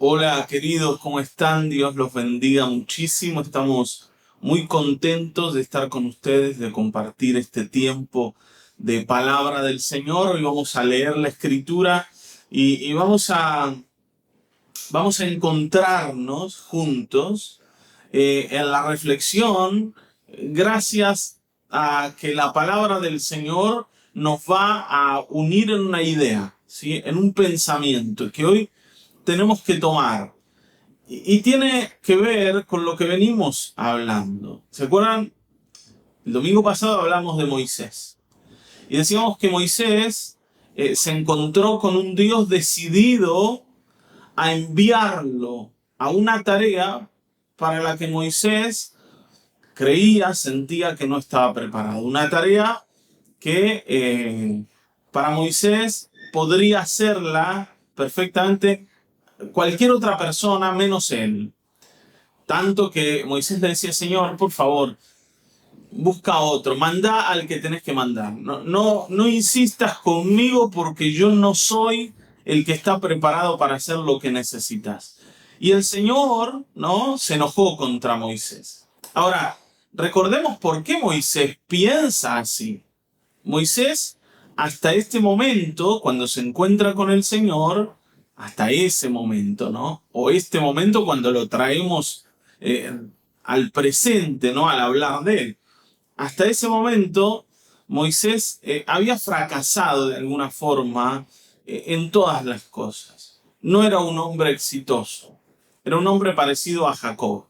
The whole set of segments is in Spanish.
Hola queridos, ¿cómo están? Dios los bendiga muchísimo. Estamos muy contentos de estar con ustedes, de compartir este tiempo de palabra del Señor. Hoy vamos a leer la Escritura y vamos a encontrarnos juntos en la reflexión, gracias a que la palabra del Señor nos va a unir en una idea, ¿sí? En un pensamiento que hoy tenemos que tomar. Y tiene que ver con lo que venimos hablando. ¿Se acuerdan? El domingo pasado hablamos de Moisés. Y decíamos que Moisés se encontró con un Dios decidido a enviarlo a una tarea para la que Moisés creía, sentía que no estaba preparado. Una tarea que para Moisés podría hacerla perfectamente cualquier otra persona menos él. Tanto que Moisés le decía: Señor, por favor, busca a otro, manda al que tenés que mandar. No insistas conmigo porque yo no soy el que está preparado para hacer lo que necesitas. Y el Señor, ¿no?, se enojó contra Moisés. Ahora, recordemos por qué Moisés piensa así. Moisés, hasta este momento, cuando se encuentra con el Señor, hasta ese momento, ¿no? O este momento cuando lo traemos eh, al presente, ¿no? Al hablar de él. Hasta ese momento, Moisés había fracasado de alguna forma en todas las cosas. No era un hombre exitoso, era un hombre parecido a Jacob.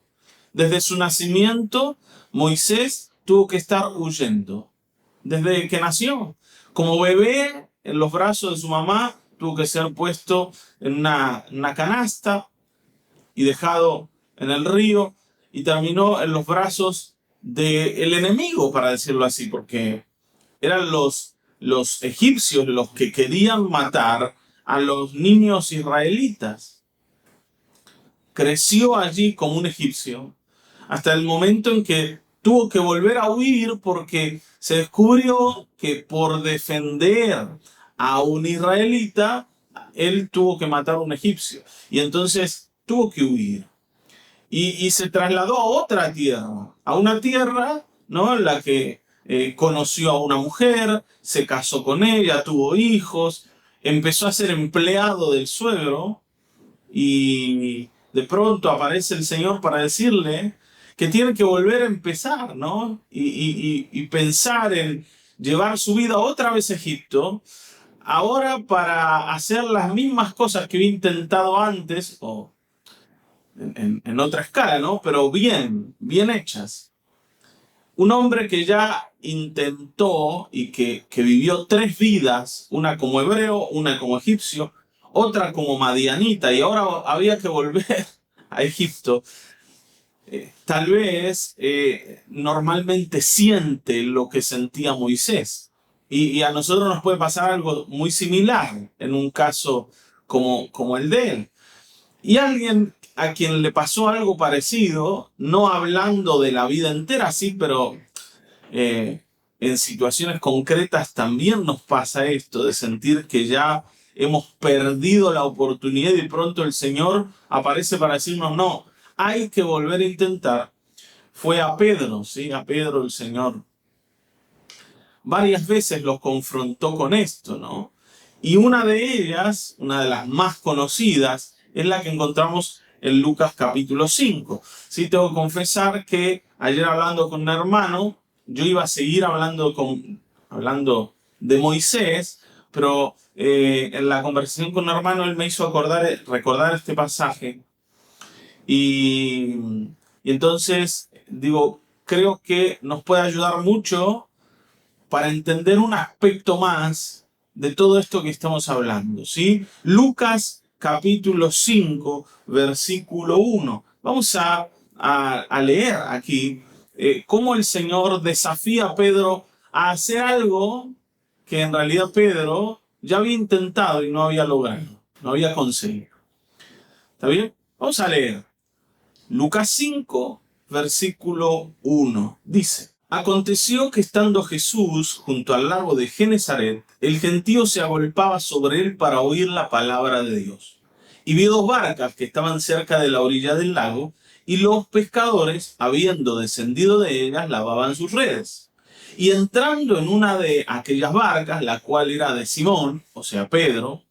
Desde su nacimiento, Moisés tuvo que estar huyendo. Desde que nació, como bebé en los brazos de su mamá, tuvo que ser puesto en una canasta y dejado en el río, y terminó en los brazos del enemigo, para decirlo así, porque eran los egipcios los que querían matar a los niños israelitas. Creció allí como un egipcio hasta el momento en que tuvo que volver a huir porque se descubrió que por defender a un israelita, él tuvo que matar a un egipcio. Y entonces tuvo que huir. Y se trasladó a otra tierra, a una tierra, ¿no?, en la que conoció a una mujer, se casó con ella, tuvo hijos, empezó a ser empleado del suegro, y de pronto aparece el Señor para decirle que tiene que volver a empezar, ¿no? Y pensar en llevar su vida otra vez a Egipto, ahora para hacer las mismas cosas que había intentado antes, o en otra escala, ¿no? Pero bien hechas. Un hombre que ya intentó y que vivió tres vidas, una como hebreo, una como egipcio, otra como madianita, y ahora había que volver a Egipto. Tal vez normalmente siente lo que sentía Moisés. Y a nosotros nos puede pasar algo muy similar en un caso como el de él. Y alguien a quien le pasó algo parecido, no hablando de la vida entera, sí, pero en situaciones concretas también nos pasa esto, de sentir que ya hemos perdido la oportunidad y de pronto el Señor aparece para decirnos: no, hay que volver a intentar. Fue a Pedro, ¿sí? A Pedro el Señor varias veces los confrontó con esto, ¿no? Y una de ellas, una de las más conocidas, es la que encontramos en Lucas capítulo 5. Sí, tengo que confesar que ayer, hablando con un hermano, yo iba a seguir hablando de Moisés, pero en la conversación con un hermano él me hizo recordar este pasaje. Y entonces digo, creo que nos puede ayudar mucho para entender un aspecto más de todo esto que estamos hablando, ¿sí? Lucas capítulo 5, versículo 1. Vamos a leer aquí cómo el Señor desafía a Pedro a hacer algo que en realidad Pedro ya había intentado y no había logrado, no había conseguido. ¿Está bien? Vamos a leer. Lucas 5, versículo 1. Dice: Aconteció que estando Jesús junto al lago de Genezaret, el gentío se agolpaba sobre él para oír la palabra de Dios. y vio dos barcas que estaban cerca de la orilla del lago, y los pescadores, habiendo descendido de ellas, lavaban sus redes. Y entrando en una de aquellas barcas, la cual era de Simón, o sea, Pedro,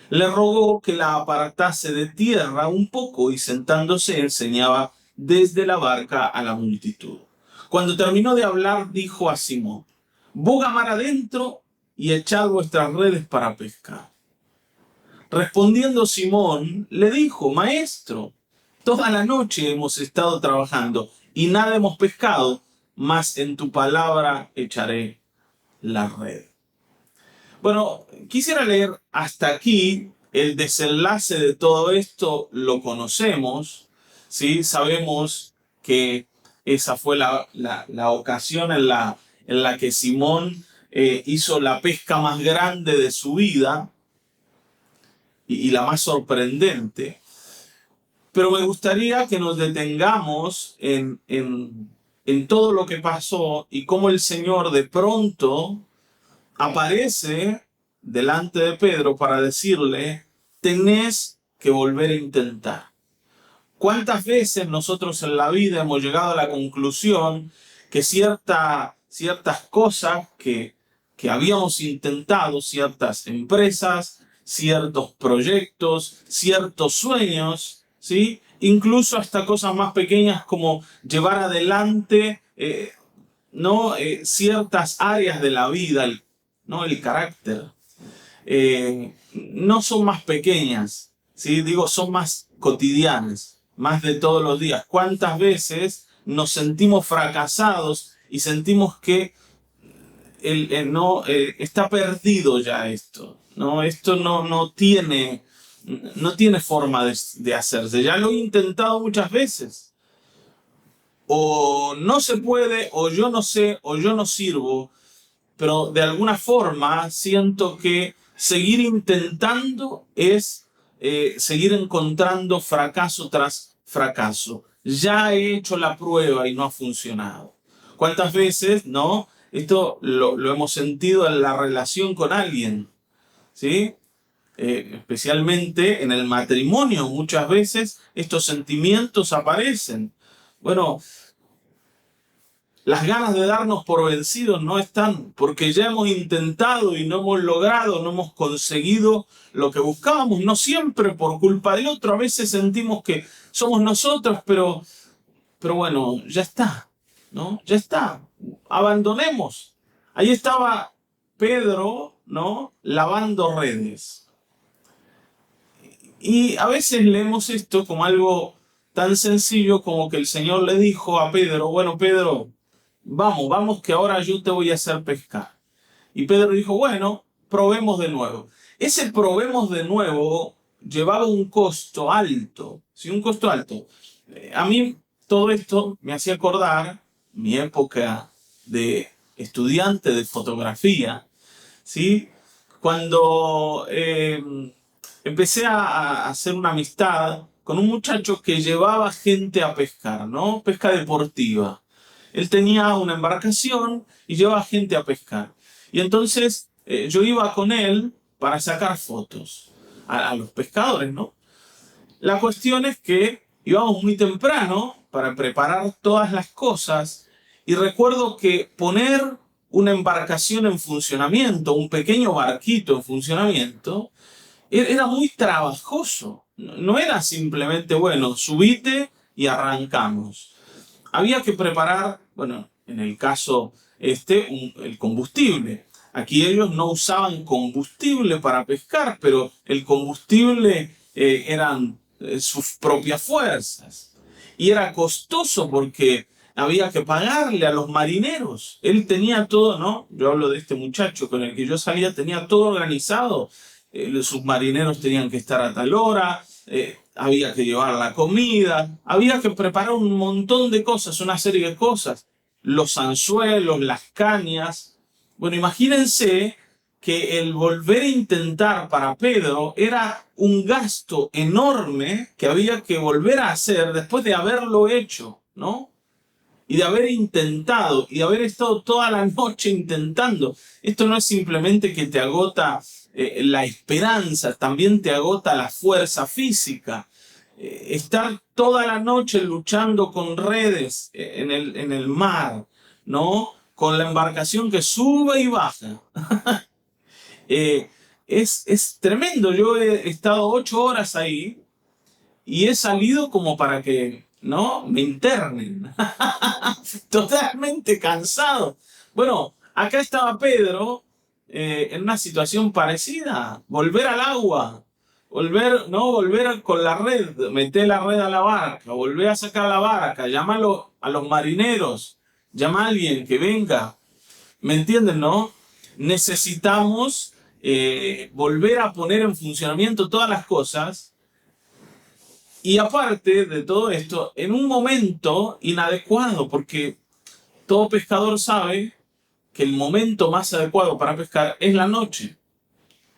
le rogó que la apartase de tierra un poco, y sentándose enseñaba desde la barca a la multitud. Cuando terminó de hablar, dijo a Simón: boga mar adentro y echad vuestras redes para pescar. Respondiendo Simón, le dijo: Maestro, toda la noche hemos estado trabajando y nada hemos pescado, mas en tu palabra echaré la red. Bueno, quisiera leer hasta aquí. El desenlace de todo esto lo conocemos, ¿sí? Sabemos que esa fue la ocasión en la que Simón hizo la pesca más grande de su vida y la más sorprendente. Pero me gustaría que nos detengamos en todo lo que pasó y cómo el Señor de pronto aparece delante de Pedro para decirle: tenés que volver a intentar. ¿Cuántas veces nosotros en la vida hemos llegado a la conclusión que ciertas cosas que habíamos intentado, ciertas empresas, ciertos proyectos, ciertos sueños, ¿sí? Incluso hasta cosas más pequeñas como llevar adelante ciertas áreas de la vida, el carácter, no son más pequeñas, ¿sí? Digo, son más cotidianas, más de todos los días. ¿Cuántas veces nos sentimos fracasados y sentimos que está perdido ya esto? ¿No? Esto no tiene forma de hacerse. Ya lo he intentado muchas veces. O no se puede, o yo no sé, o yo no sirvo, pero de alguna forma siento que seguir intentando es seguir encontrando fracaso tras fracaso. Ya he hecho la prueba y no ha funcionado. ¿Cuántas veces, no? Esto lo hemos sentido en la relación con alguien, ¿sí? Especialmente en el matrimonio, muchas veces estos sentimientos aparecen. Bueno, las ganas de darnos por vencidos no están, porque ya hemos intentado y no hemos logrado, no hemos conseguido lo que buscábamos, no siempre por culpa del otro. A veces sentimos que somos nosotros, pero bueno, ya está, ¿no? Ya está, abandonemos. Ahí estaba Pedro, ¿no? Lavando redes. Y a veces leemos esto como algo tan sencillo como que el Señor le dijo a Pedro: bueno, Pedro, vamos, que ahora yo te voy a hacer pescar. Y Pedro dijo: bueno, probemos de nuevo. Ese probemos de nuevo llevaba un costo alto, ¿sí? Un costo alto. A mí todo esto me hacía acordar mi época de estudiante de fotografía, ¿sí? Cuando empecé a hacer una amistad con un muchacho que llevaba gente a pescar, ¿no? Pesca deportiva. Él tenía una embarcación y llevaba gente a pescar. Y entonces yo iba con él para sacar fotos a los pescadores, ¿no? La cuestión es que íbamos muy temprano para preparar todas las cosas, y recuerdo que poner una embarcación en funcionamiento, un pequeño barquito en funcionamiento, era muy trabajoso. No era simplemente, bueno, subite y arrancamos. Había que preparar, bueno, en el caso el combustible. Aquí ellos no usaban combustible para pescar, pero el combustible eran sus propias fuerzas. Y era costoso porque había que pagarle a los marineros. Él tenía todo, ¿no? Yo hablo de este muchacho con el que yo salía, tenía todo organizado. Sus marineros tenían que estar a tal hora, había que llevar la comida, había que preparar un montón de cosas, una serie de cosas. Los anzuelos, las cañas. Bueno, imagínense que el volver a intentar para Pedro era un gasto enorme que había que volver a hacer después de haberlo hecho, ¿no? Y de haber intentado, y de haber estado toda la noche intentando. Esto no es simplemente que te agota la esperanza, también te agota la fuerza física. Estar toda la noche luchando con redes en el mar, ¿no? Con la embarcación que sube y baja. Eh, es tremendo. Yo he estado 8 horas ahí y he salido como para que, ¿no? Me internen. Totalmente cansado. Bueno, acá estaba Pedro en una situación parecida. Volver al agua. Volver, ¿no? Volver con la red. Meter la red a la barca. Volver a sacar la barca. Llámalo a los marineros. Llama a alguien que venga. ¿Me entienden, no? Necesitamos volver a poner en funcionamiento todas las cosas. Y aparte de todo esto, en un momento inadecuado, porque todo pescador sabe que el momento más adecuado para pescar es la noche,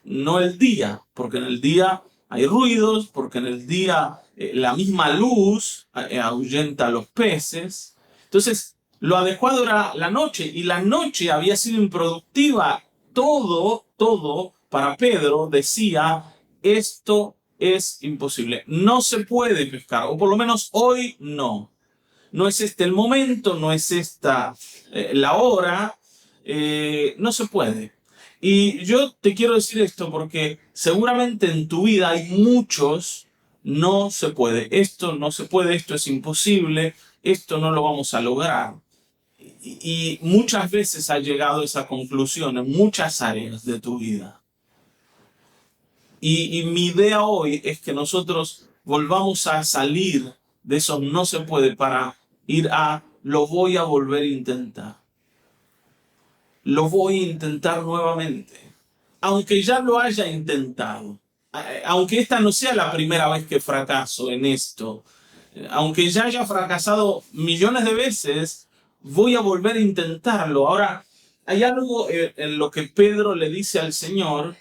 no el día, porque en el día hay ruidos, porque en el día la misma luz ahuyenta a los peces. Entonces, lo adecuado era la noche, y la noche había sido improductiva. Todo para Pedro decía, esto es imposible, no se puede pescar, o por lo menos hoy no. No es este el momento, no es esta la hora, no se puede. Y yo te quiero decir esto porque seguramente en tu vida hay muchos no se puede. Esto no se puede, esto es imposible, esto no lo vamos a lograr. Y muchas veces ha llegado a esa conclusión en muchas áreas de tu vida. Y mi idea hoy es que nosotros volvamos a salir de esos no se puede para ir a lo voy a volver a intentar. Lo voy a intentar nuevamente. Aunque ya lo haya intentado. Aunque esta no sea la primera vez que fracaso en esto. Aunque ya haya fracasado millones de veces, voy a volver a intentarlo. Ahora, hay algo en lo que Pedro le dice al Señor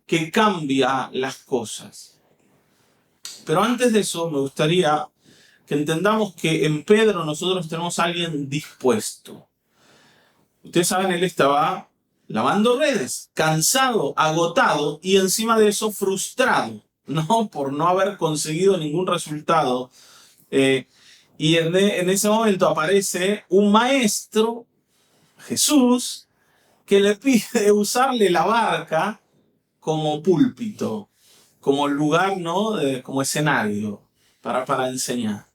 que cambia las cosas. Pero antes de eso, me gustaría que entendamos que en Pedro nosotros tenemos a alguien dispuesto. Ustedes saben, él estaba lavando redes, cansado, agotado y encima de eso frustrado, ¿no? Por no haber conseguido ningún resultado. Y en ese momento aparece un maestro, Jesús, que le pide usarle la barca como púlpito, como lugar, ¿no? Como escenario para enseñar.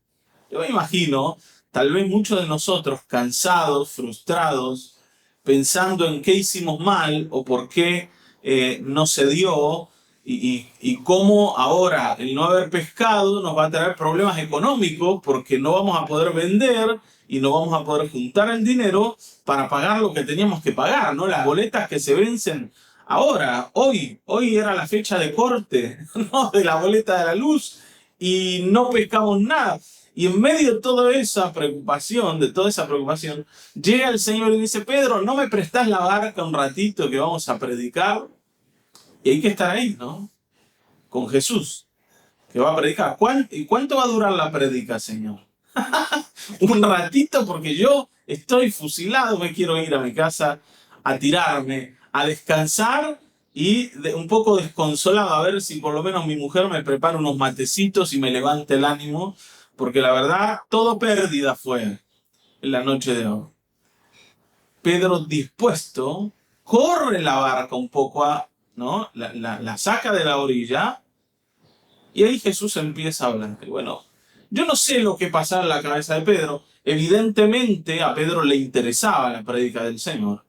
Yo me imagino, tal vez muchos de nosotros cansados, frustrados, pensando en qué hicimos mal o por qué no se dio y cómo ahora el no haber pescado nos va a traer problemas económicos porque no vamos a poder vender y no vamos a poder juntar el dinero para pagar lo que teníamos que pagar, ¿no? Las boletas que se vencen ahora, hoy era la fecha de corte, ¿no? De la boleta de la luz y no pescamos nada. Y en medio de toda esa preocupación, llega el Señor y dice, Pedro, ¿no me prestás la barca un ratito que vamos a predicar? Y hay que estar ahí, ¿no? Con Jesús, que va a predicar. ¿Y cuánto va a durar la prédica, Señor? Un ratito, porque yo estoy fusilado, me quiero ir a mi casa a tirarme, a descansar y un poco desconsolado, a ver si por lo menos mi mujer me prepara unos matecitos y me levante el ánimo, porque la verdad, todo pérdida fue en la noche de hoy. Pedro dispuesto, corre la barca un poco, ¿no? La saca de la orilla y ahí Jesús empieza a hablar. Y bueno, yo no sé lo que pasaba en la cabeza de Pedro. Evidentemente a Pedro le interesaba la prédica del Señor.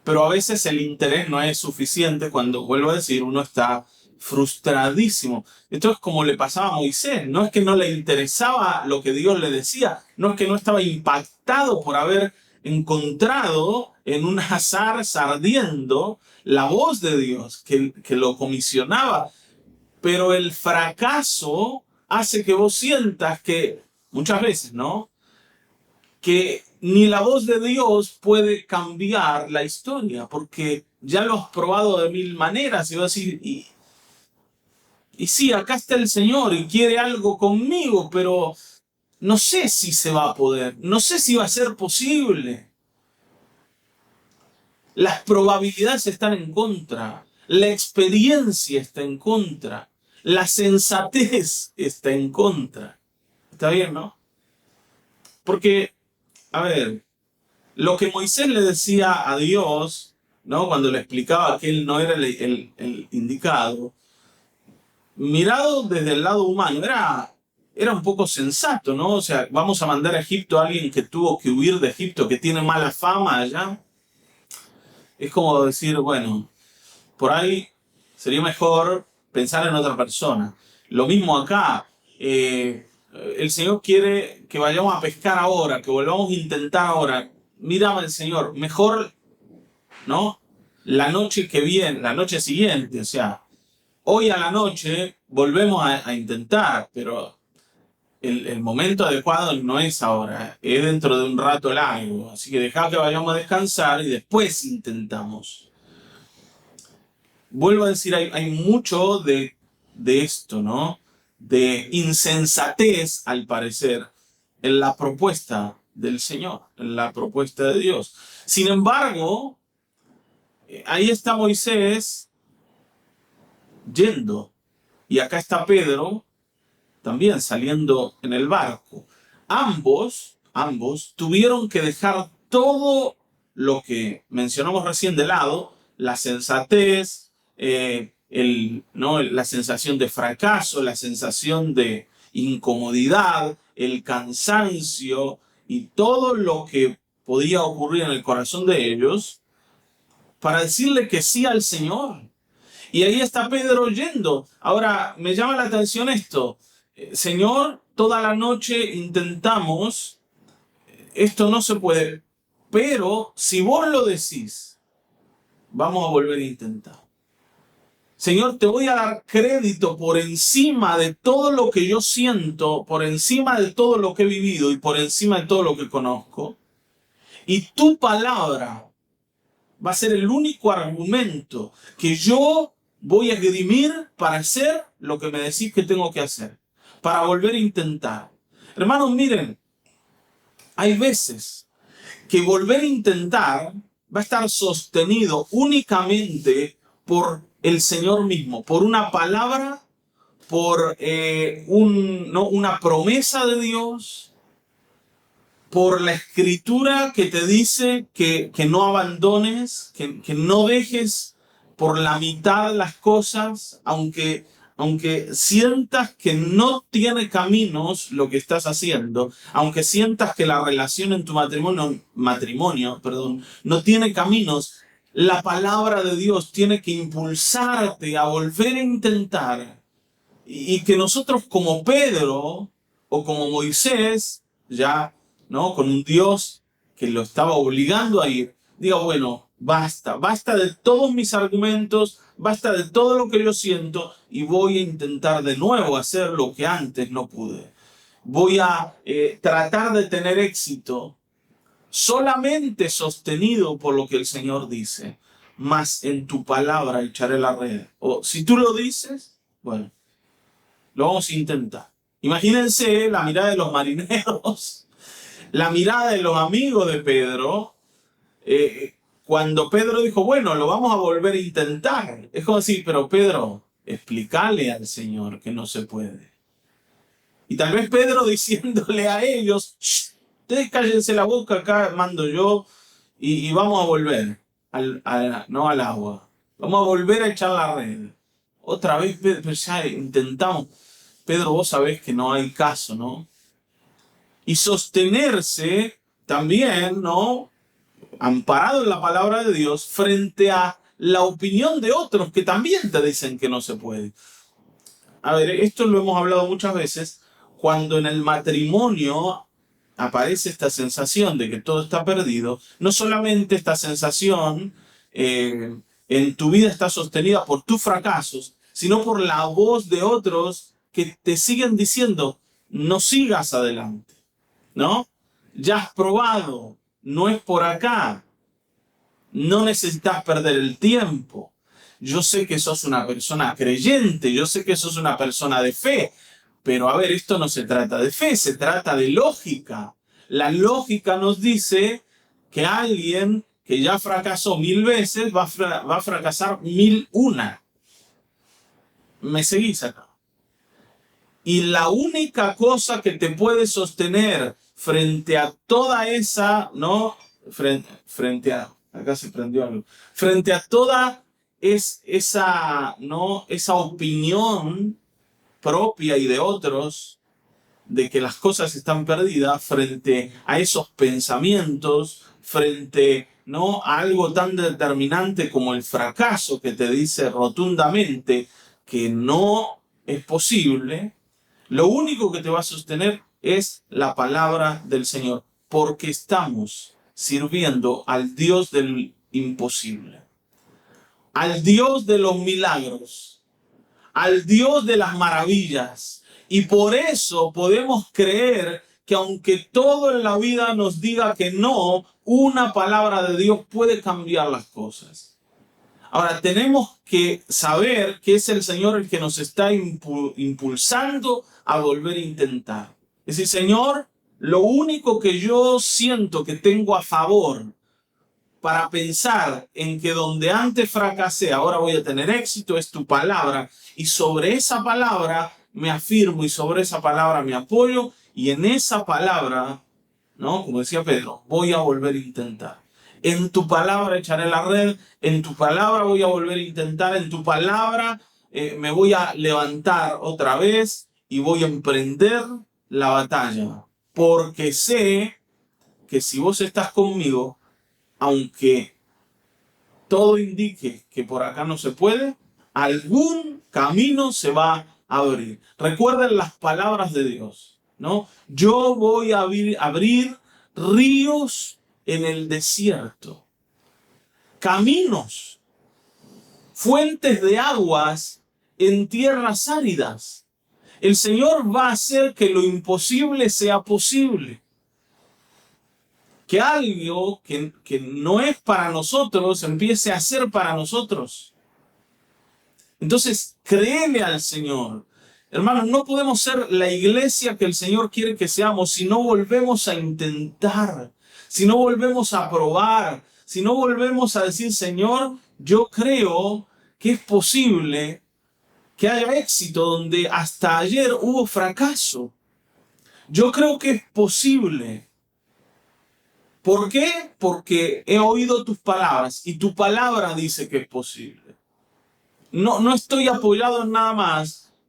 Pero a veces el interés no es suficiente cuando, vuelvo a decir, uno está frustradísimo. Esto es como le pasaba a Moisés. No es que no le interesaba lo que Dios le decía, no es que no estaba impactado por haber encontrado en una zarza ardiendo la voz de Dios que lo comisionaba. Pero el fracaso hace que vos sientas que, muchas veces, ¿no? Que ni la voz de Dios puede cambiar la historia, porque ya lo has probado de mil maneras y vas a decir, y sí, acá está el Señor y quiere algo conmigo, pero no sé si se va a poder, no sé si va a ser posible. Las probabilidades están en contra. La experiencia está en contra. La sensatez está en contra. ¿Está bien, no? Porque, a ver, lo que Moisés le decía a Dios, ¿no? Cuando le explicaba que él no era el indicado, mirado desde el lado humano, era un poco sensato, ¿no? O sea, vamos a mandar a Egipto a alguien que tuvo que huir de Egipto, que tiene mala fama allá. Es como decir, bueno, por ahí sería mejor pensar en otra persona. Lo mismo acá. El Señor quiere que vayamos a pescar ahora, que volvamos a intentar ahora. Mira el Señor, mejor, ¿no? La noche que viene, la noche siguiente, o sea, hoy a la noche volvemos a intentar, pero el momento adecuado no es ahora, es dentro de un rato largo. Así que dejá que vayamos a descansar y después intentamos. Vuelvo a decir, hay mucho de esto, ¿no? De insensatez, al parecer, en la propuesta del Señor, en la propuesta de Dios. Sin embargo, ahí está Moisés yendo. Y acá está Pedro también saliendo en el barco. Ambos tuvieron que dejar todo lo que mencionamos recién de lado, la sensatez, ¿no? La sensación de fracaso, la sensación de incomodidad, el cansancio y todo lo que podía ocurrir en el corazón de ellos para decirle que sí al Señor. Y ahí está Pedro yendo. Ahora, me llama la atención esto. Señor, toda la noche intentamos, esto no se puede, pero si vos lo decís, vamos a volver a intentar. Señor, te voy a dar crédito por encima de todo lo que yo siento, por encima de todo lo que he vivido y por encima de todo lo que conozco. Y tu palabra va a ser el único argumento que yo voy a esgrimir para hacer lo que me decís que tengo que hacer, para volver a intentar. Hermanos, miren, hay veces que volver a intentar va a estar sostenido únicamente por el Señor mismo, por una palabra, por una promesa de Dios, por la escritura que te dice que no abandones, que no dejes por la mitad las cosas, aunque sientas que no tiene caminos lo que estás haciendo, aunque sientas que la relación en tu matrimonio, no tiene caminos, la palabra de Dios tiene que impulsarte a volver a intentar. Y que nosotros como Pedro o como Moisés, ya, ¿no? Con un Dios que lo estaba obligando a ir, diga, bueno, basta de todos mis argumentos, basta de todo lo que yo siento y voy a intentar de nuevo hacer lo que antes no pude. Voy a tratar de tener éxito solamente sostenido por lo que el Señor dice, más en tu palabra echaré la red. O si tú lo dices, bueno, lo vamos a intentar. Imagínense la mirada de los marineros, la mirada de los amigos de Pedro, cuando Pedro dijo, bueno, lo vamos a volver a intentar. Es como decir, pero Pedro, explícale al Señor que no se puede. Y tal vez Pedro diciéndole a ellos, ustedes cállense la boca, acá mando yo y vamos a volver no al agua. Vamos a volver a echar la red. Otra vez, Pedro, ya intentamos. Pedro, vos sabés que no hay caso, ¿no? Y sostenerse también, ¿no? Amparado en la palabra de Dios frente a la opinión de otros que también te dicen que no se puede. A ver, esto lo hemos hablado muchas veces. Cuando en el matrimonio aparece esta sensación de que todo está perdido, no solamente esta sensación en tu vida está sostenida por tus fracasos, sino por la voz de otros que te siguen diciendo, no sigas adelante, ¿no? Ya has probado, no es por acá, no necesitas perder el tiempo. Yo sé que sos una persona creyente, yo sé que sos una persona de fe, pero a ver, esto no se trata de fe, se trata de lógica. La lógica nos dice que alguien que ya fracasó 1000 veces, va a fracasar 1001. ¿Me seguís acá? Y la única cosa que te puede sostener frente a toda esa, ¿no? Frente a, acá se prendió algo. Frente a toda esa, ¿no? Esa opinión propia y de otros de que las cosas están perdidas, frente a esos pensamientos, frente, ¿no? a algo tan determinante como el fracaso que te dice rotundamente que no es posible, lo único que te va a sostener es la palabra del Señor, porque estamos sirviendo al Dios del imposible, al Dios de los milagros, al Dios de las maravillas. Y por eso podemos creer que aunque todo en la vida nos diga que no, una palabra de Dios puede cambiar las cosas. Ahora, tenemos que saber que es el Señor el que nos está impulsando a volver a intentar. Es decir, Señor, lo único que yo siento que tengo a favor para pensar en que donde antes fracasé, ahora voy a tener éxito, es tu palabra. Y sobre esa palabra me afirmo y sobre esa palabra me apoyo. Y en esa palabra, ¿no? Como decía Pedro, voy a volver a intentar. En tu palabra echaré la red, en tu palabra voy a volver a intentar, en tu palabra me voy a levantar otra vez y voy a emprender la batalla. Porque sé que si vos estás conmigo, aunque todo indique que por acá no se puede, algún camino se va a abrir. Recuerden las palabras de Dios, ¿no? Yo voy a abrir ríos en el desierto, caminos, fuentes de aguas en tierras áridas. El Señor va a hacer que lo imposible sea posible. Que algo que no es para nosotros empiece a ser para nosotros. Entonces, créele al Señor. Hermanos, no podemos ser la iglesia que el Señor quiere que seamos si no volvemos a intentar, si no volvemos a probar, si no volvemos a decir, Señor, yo creo que es posible que haya éxito donde hasta ayer hubo fracaso. Yo creo que es posible. ¿Por qué? Porque he oído tus palabras y tu palabra dice que es posible. No estoy apoyado en nada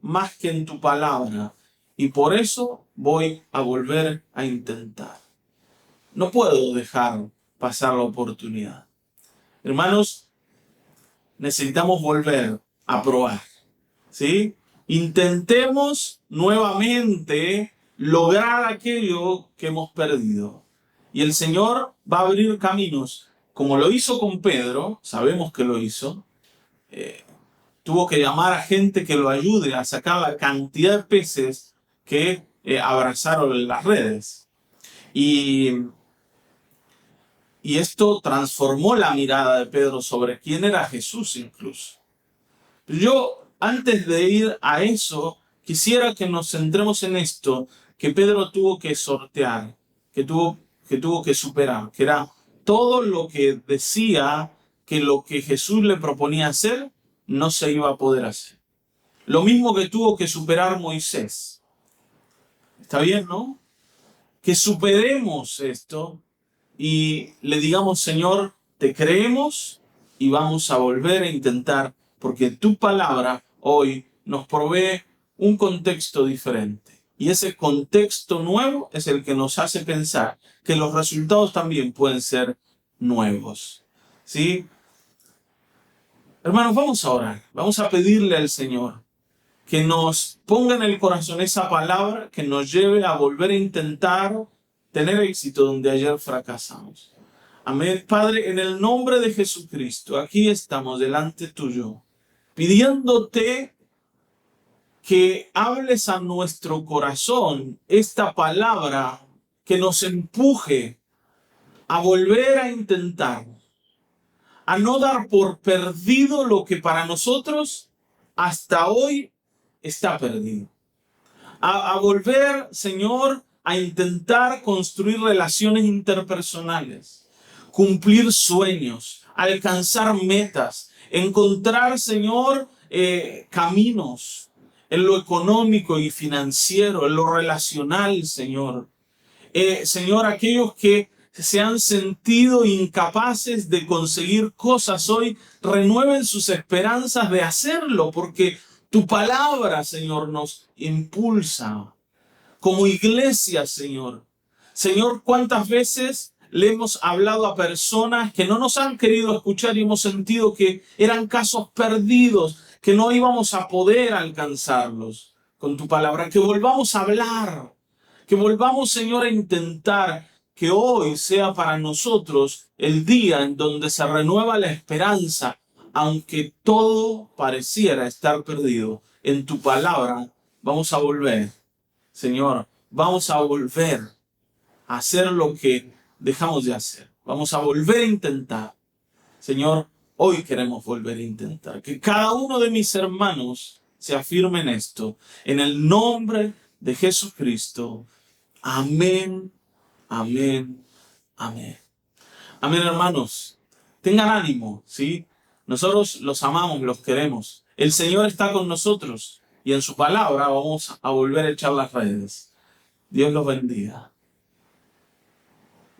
más que en tu palabra. Y por eso voy a volver a intentar. No puedo dejar pasar la oportunidad. Hermanos, necesitamos volver a probar. ¿Sí? Intentemos nuevamente lograr aquello que hemos perdido. Y el Señor va a abrir caminos, como lo hizo con Pedro, sabemos que lo hizo. Tuvo que llamar a gente que lo ayude a sacar la cantidad de peces que abrazaron las redes. Y esto transformó la mirada de Pedro sobre quién era Jesús incluso. Yo, antes de ir a eso, quisiera que nos centremos en esto que Pedro tuvo que sortear, que tuvo que superar, que era todo lo que decía que lo que Jesús le proponía hacer no se iba a poder hacer. Lo mismo que tuvo que superar Moisés. ¿Está bien, no? Que superemos esto y le digamos, Señor, te creemos y vamos a volver a intentar, porque tu palabra hoy nos provee un contexto diferente. Y ese contexto nuevo es el que nos hace pensar que los resultados también pueden ser nuevos. ¿Sí? Hermanos, vamos a orar. Vamos a pedirle al Señor que nos ponga en el corazón esa palabra que nos lleve a volver a intentar tener éxito donde ayer fracasamos. Amén. Padre, en el nombre de Jesucristo, aquí estamos delante tuyo, pidiéndote que hables a nuestro corazón esta palabra que nos empuje a volver a intentar, a no dar por perdido lo que para nosotros hasta hoy está perdido. A volver, Señor, a intentar construir relaciones interpersonales. cumplir sueños, alcanzar metas, encontrar, Señor, caminos en lo económico y financiero, en lo relacional, Señor. Señor, aquellos que se han sentido incapaces de conseguir cosas hoy, renueven sus esperanzas de hacerlo, porque tu palabra, Señor, nos impulsa como iglesia, Señor. Señor, ¿cuántas veces le hemos hablado a personas que no nos han querido escuchar y hemos sentido que eran casos perdidos, que no íbamos a poder alcanzarlos con tu palabra? Que volvamos a hablar, que volvamos, Señor, a intentar que hoy sea para nosotros el día en donde se renueva la esperanza, aunque todo pareciera estar perdido. En tu palabra vamos a volver, Señor, vamos a volver a hacer lo que dejamos de hacer. Vamos a volver a intentar. Señor, hoy queremos volver a intentar. Que cada uno de mis hermanos se afirme en esto. En el nombre de Jesucristo. Amén, amén, amén. Amén, hermanos. Tengan ánimo, ¿sí? Nosotros los amamos, los queremos. El Señor está con nosotros y en su palabra vamos a volver a echar las redes. Dios los bendiga.